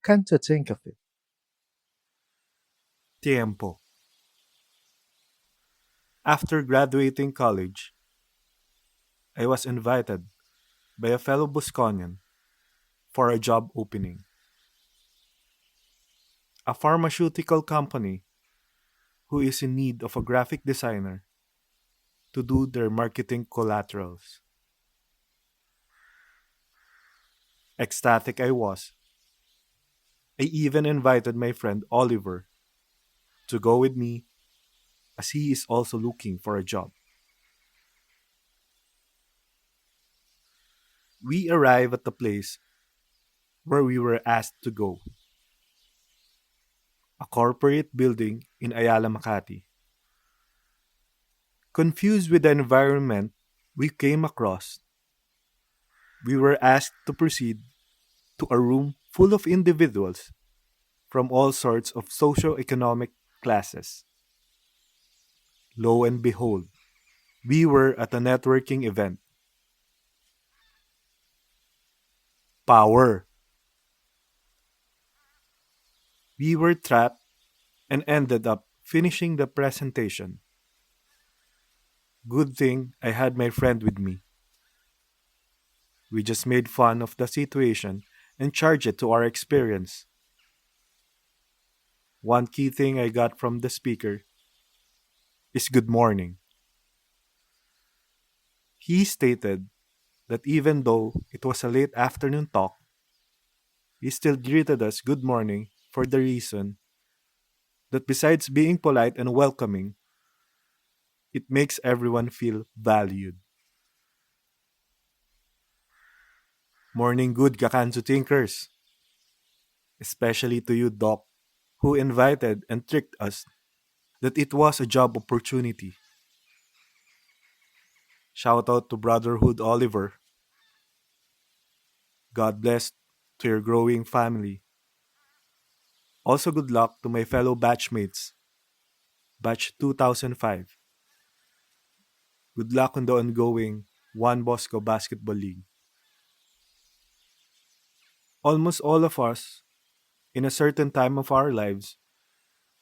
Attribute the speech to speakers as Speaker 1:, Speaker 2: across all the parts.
Speaker 1: Come to think of it.
Speaker 2: Tiempo. After graduating college, I was invited by a fellow Bosconian for a job opening. A pharmaceutical company who is in need of a graphic designer to do their marketing collaterals. Ecstatic I was. I even invited my friend Oliver to go with me as he is also looking for a job. We arrive at the place where we were asked to go, a corporate building in Ayala, Makati. Confused with the environment we came across, we were asked to proceed to a room full of individuals from all sorts of socio-economic classes. Lo and behold, we were at a networking event. Power. We were trapped and ended up finishing the presentation. Good thing I had my friend with me. We just made fun of the situation and charged it to our experience. One key thing I got from the speaker is good morning. He stated that even though it was a late afternoon talk, he still greeted us good morning for the reason that besides being polite and welcoming, it makes everyone feel valued. Morning good, KaCantothinkers, especially to you, Doc, who invited and tricked us that it was a job opportunity. Shout out to Brotherhood Oliver. God bless to your growing family. Also, good luck to my fellow batchmates, batch 2005. Good luck on the ongoing One Bosco Basketball League. Almost all of us, in a certain time of our lives,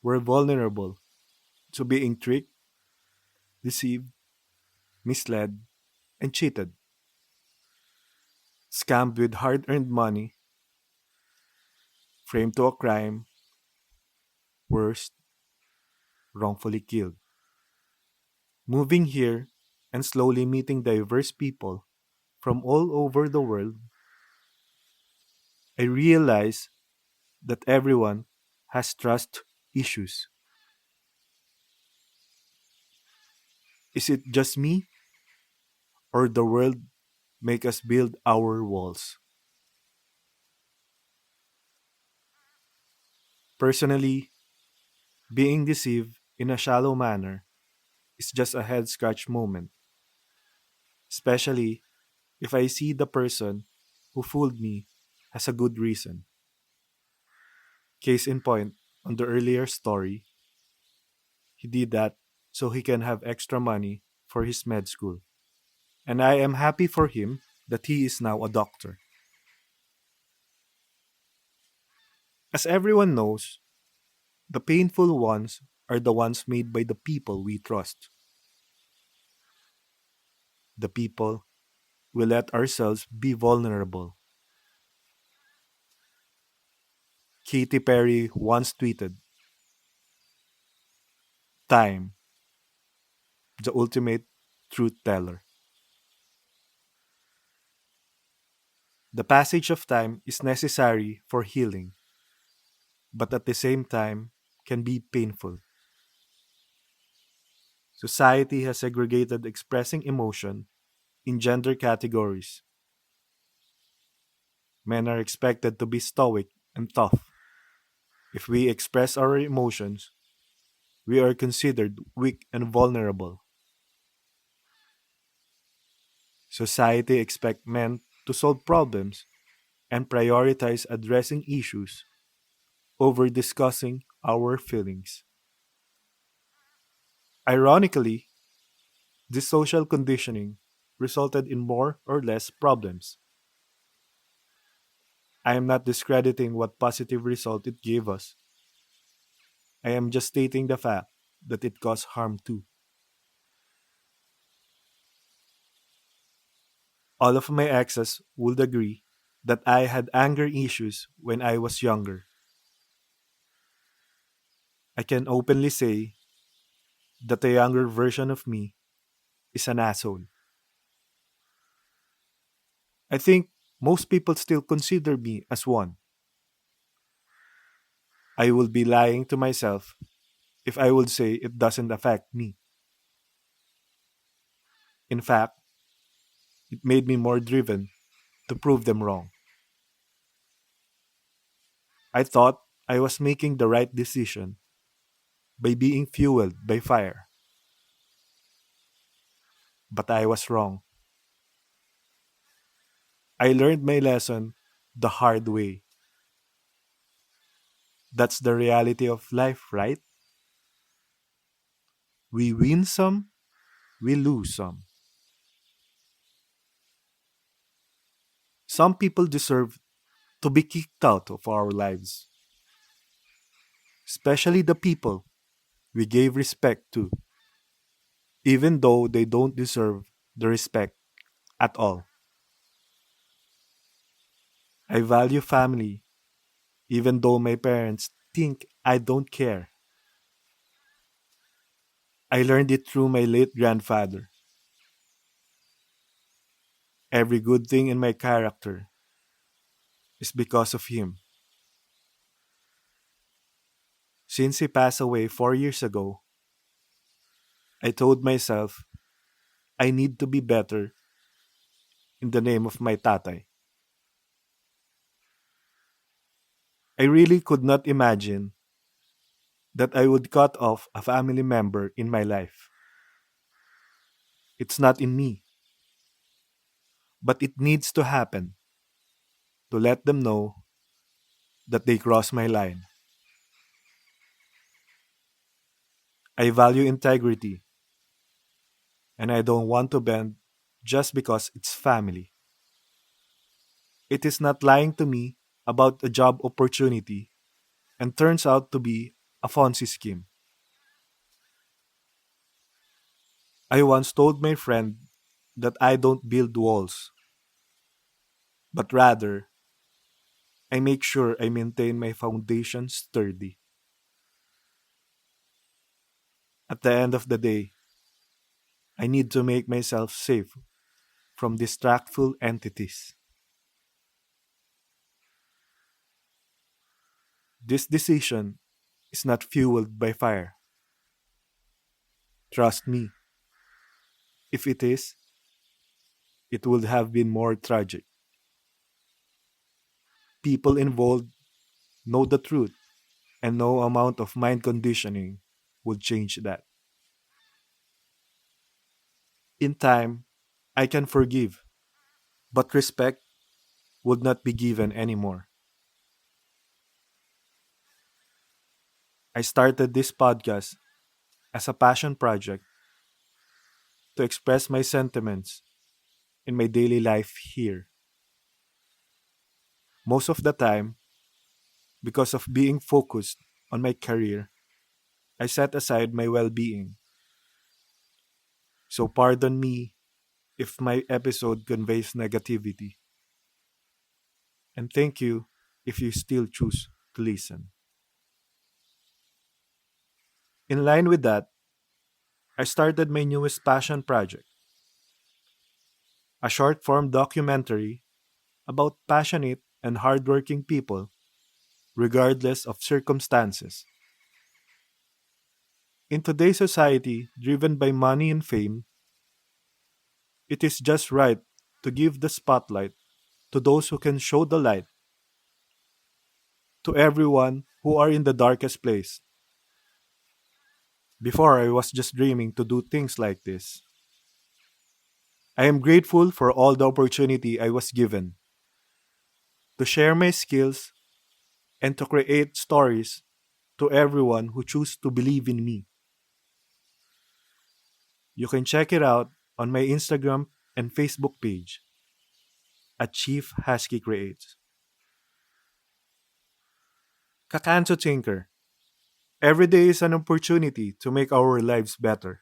Speaker 2: were vulnerable to being tricked, deceived, misled, and cheated, scammed with hard earned money, framed to a crime, worst, wrongfully killed. Moving here and slowly meeting diverse people from all over the world, I realize that everyone has trust issues. Is it just me or the world make us build our walls? Personally, being deceived in a shallow manner is just a head scratch moment, especially if I see the person who fooled me has a good reason. Case in point, on the earlier story, he did that so he can have extra money for his med school. And I am happy for him that he is now a doctor. As everyone knows, the painful ones are the ones made by the people we trust, the people we let ourselves be vulnerable. Katy Perry once tweeted, "Time, the ultimate truth teller." The passage of time is necessary for healing, but at the same time can be painful. Society has segregated expressing emotion in gender categories. Men are expected to be stoic and tough. If we express our emotions, we are considered weak and vulnerable. Society expects men to solve problems and prioritize addressing issues over discussing our feelings. Ironically, this social conditioning resulted in more or less problems. I am not discrediting what positive result it gave us. I am just stating the fact that it caused harm too. All of my exes would agree that I had anger issues when I was younger. I can openly say that the younger version of me is an asshole. I think most people still consider me as one. I would be lying to myself if I would say it doesn't affect me. In fact, it made me more driven to prove them wrong. I thought I was making the right decision by being fueled by fire, but I was wrong. I learned my lesson the hard way. That's the reality of life, right? We win some, we lose some. Some people deserve to be kicked out of our lives, especially the people we gave respect to, even though they don't deserve the respect at all. I value family, even though my parents think I don't care. I learned it through my late grandfather. Every good thing in my character is because of him. Since he passed away 4 years ago, I told myself I need to be better in the name of my tatay. I really could not imagine that I would cut off a family member in my life. It's not in me, but it needs to happen to let them know that they crossed my line. I value integrity, and I don't want to bend just because it's family. It is not lying to me about a job opportunity and turns out to be a Fonzi scheme. I once told my friend that I don't build walls, but rather I make sure I maintain my foundation sturdy. At the end of the day, I need to make myself safe from distractful entities. This decision is not fueled by fire. Trust me, if it is, it would have been more tragic. People involved know the truth, and no amount of mind conditioning would change that. In time, I can forgive, but respect would not be given anymore. I started this podcast as a passion project to express my sentiments in my daily life here. Most of the time, because of being focused on my career, I set aside my well being. So, pardon me if my episode conveys negativity. And thank you if you still choose to listen. In line with that, I started my newest passion project, a short form documentary about passionate and hardworking people, regardless of circumstances. In today's society driven by money and fame, it is just right to give the spotlight to those who can show the light to everyone who are in the darkest place. Before, I was just dreaming to do things like this. I am grateful for all the opportunity I was given to share my skills and to create stories to everyone who choose to believe in me. You can check it out on my Instagram and Facebook page at Chief Husky Creates. Kakanto Tinker. Every day is an opportunity to make our lives better.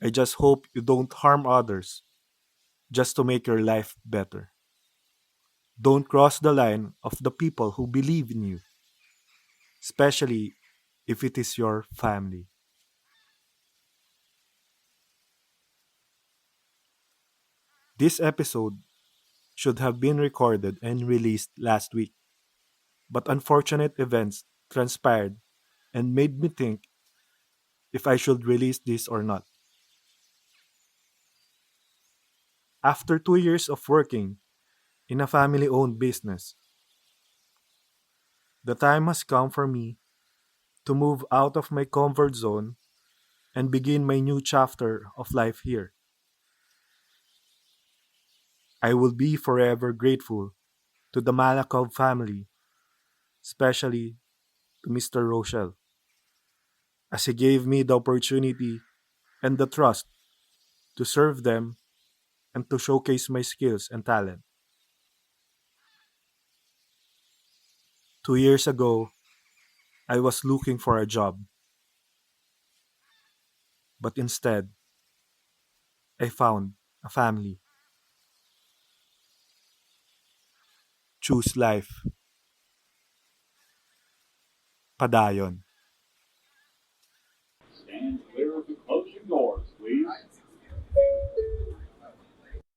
Speaker 2: I just hope you don't harm others just to make your life better. Don't cross the line of the people who believe in you, especially if it is your family. This episode should have been recorded and released last week, but unfortunate events transpired and made me think if I should release this or not. After 2 years of working in a family owned business, the time has come for me to move out of my comfort zone and begin my new chapter of life here. I will be forever grateful to the Malakov family, especially to Mr. Rochelle, as he gave me the opportunity and the trust to serve them and to showcase my skills and talent. 2 years ago, I was looking for a job, but instead, I found a family. Choose life. Padayon.